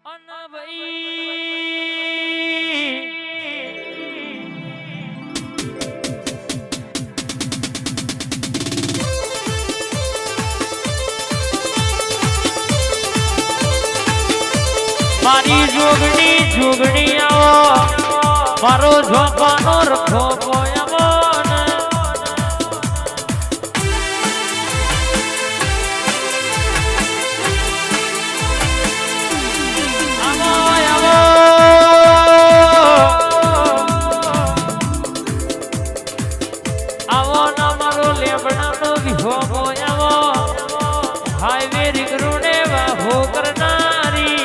મારી જોગણી જોગણી આવો મારો ઝોપાનો રખો પોયમન આવો આવો આવો ના મારો લેબડાનો વિહો પોયમો હાઈવે રીગરુને વાહો કરનારી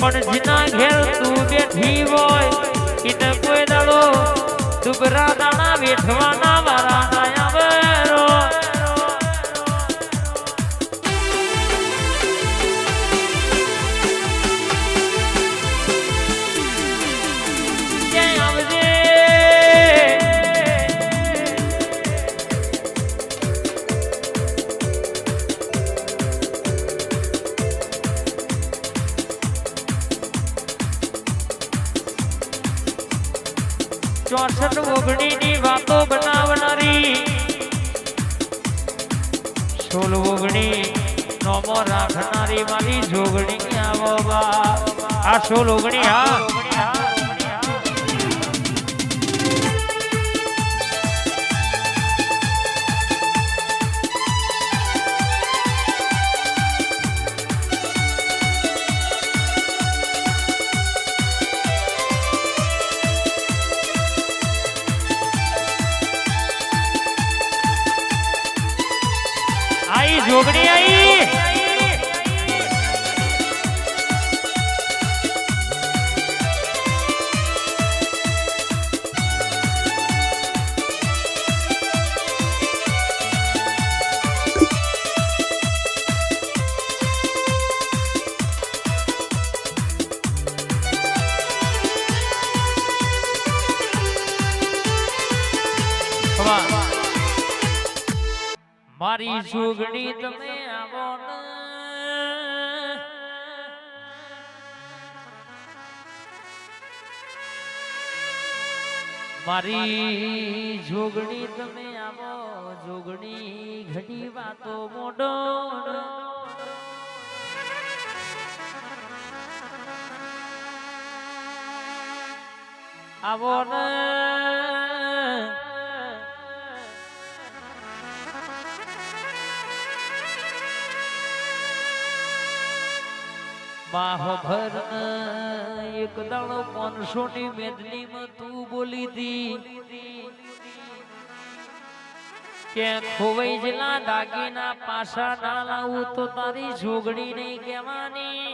પણ જીના ઘેર તું બેઠી હોય એને કોઈ દાડો દુબરા દાણા વેઠવાના વારા નાયા બેરો ક્યાં આવજે ચોસઠ ઓગણી ની વાતો બનાવનારી 16 ઓગણી નોમો રાખનારી મારી જોગણી આવો બા આ 16 ઓગણી હા आई जोगनी आई મારી જોગણી તમે આવો ને મારી જોગણી તમે આવો જોગણી ઘણી વાતો મોડો આવો ને બાહભર એક દાડો 500 ની મેદની માં તું બોલી દી કે ખોવાઈ જલા દાગીના પાછા ના લાવું તો તારી જોગણી નહીં કહેવાની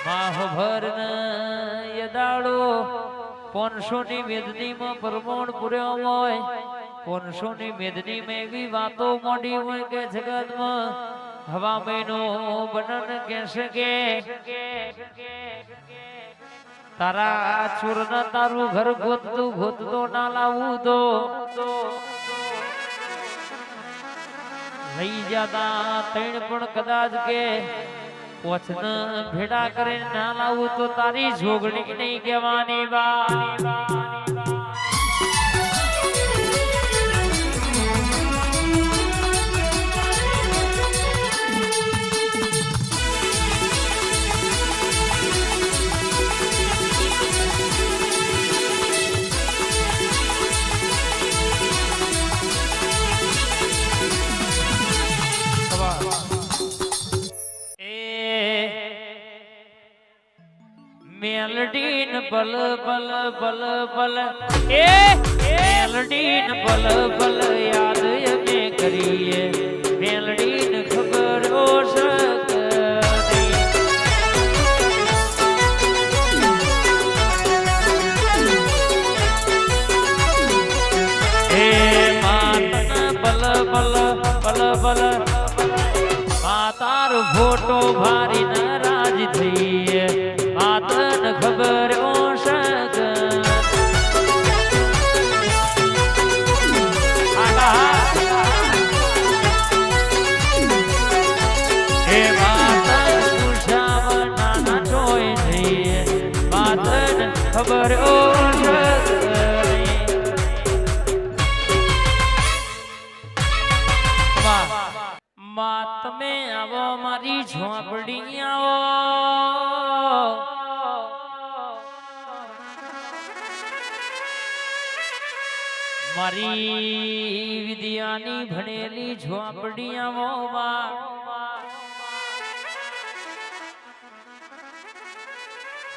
બાહભર એ દાડો 500 ની મેદની માં પરમોણ પૂર્યો હોય 500 ની મેદની में એવી વાતો મોડી હોય કે જગતમાં હવા મહિનો બનન કહેશે કે તારા ચોરના તારું ઘર ગોતતો ના લાવું તો લઈ જતા તૈણ પણ કદાચ કે પોછન ભેડા કરીને ના લાવું તો તારી જોગણી નહીં કહેવાની બા मेलडीन पल पल पल पल मेलडीन पल पल याद हमें करिए मेलडीन खबर हो सकती हे બલ માતાર ફોટો ભારી નારાજ થઈ માતન ખબર ઓશક એ માતન ઉષાવ નાના જોઈ થઈ માતન ખબર ઓશક તમે આવો મારી ઝોપડી આવો મારી વિદ્યાની ભણેલી ઝોપડી આવો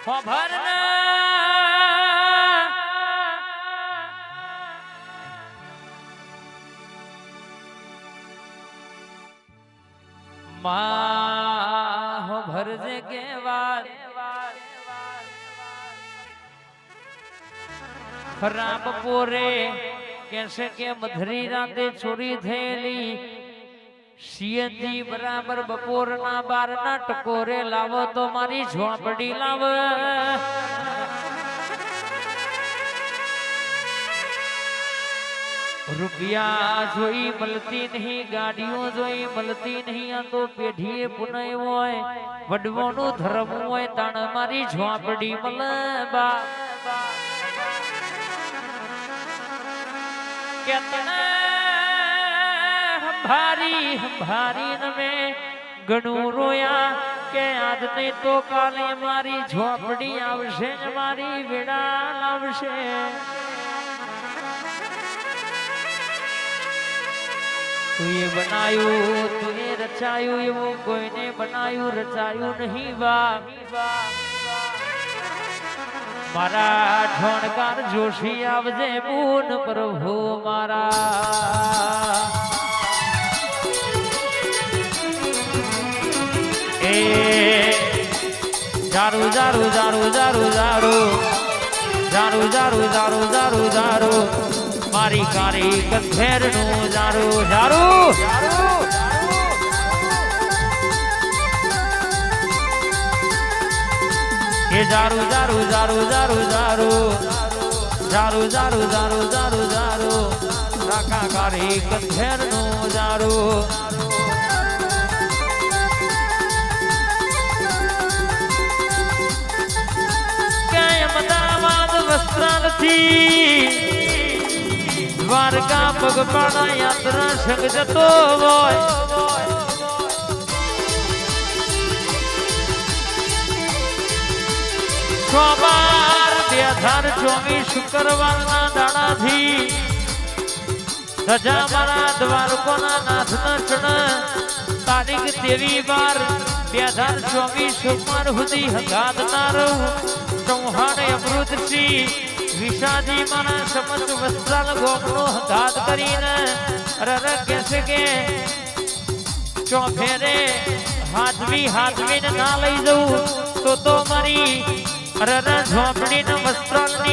ખબર માહો ભરજે કે વાત ખરાબ પોરે કેસે કે મધરી રાતે ચોરી થયેલી સીએનજી બરાબર બપોરના 12 ના ટકોરે લાવો તો મારી ઝોપડી લાવ રૂપિયા જોઈ મળતી નહીં ગાડીઓ જોઈ મળતી નહીં આ તો પેઢીએ પુનય હોય વડવાનું ધર્મ હોય તાણ મારી ઝોપડી મળે બા ભારી ભારી નમે ઘણું રોયા કે આજ નહીં તો કાલે મારી ઝોપડી આવશે મારી વેડા લાવશે તુએ બનાયું તુએ રચાયું એવું કોઈને બનાયું રચાયું નહીં બા મારા ઢોણકાર જોશી આવજે પૂન પ્રભુ મારા એ જારું જારું જારું જારું જારું જારું જારું જારું જારું જારું મારી કારી કંઠેર નું જારું જારું એ જારું જારું જારું જારું જારું જારું જારું જારું જારું જારું રાકા કારી કંઠેર નું જારું ક્યાંય અમદાવાદ વસ્ત્રાલથી દ્વારકા પગપાળા યાત્રા સંગ જતો હોય 6/12/2024 શુક્રવારના દાડાથી ધજા મારા દ્વારકોના નાથના ચણ તારીખ 23/12/2024 સોમવાર સુધી હગાત ના રહું ચૌહાણ અમૃતસિંહ વિશાજી મારા સમજ વસ્ત્રાલ ગોપનો હગાત કરીને રર કેસે કે ચોફેરે હાથવીને ના લઈ જવું તો મારી રર ઝોપડીને વસ્ત્રાલની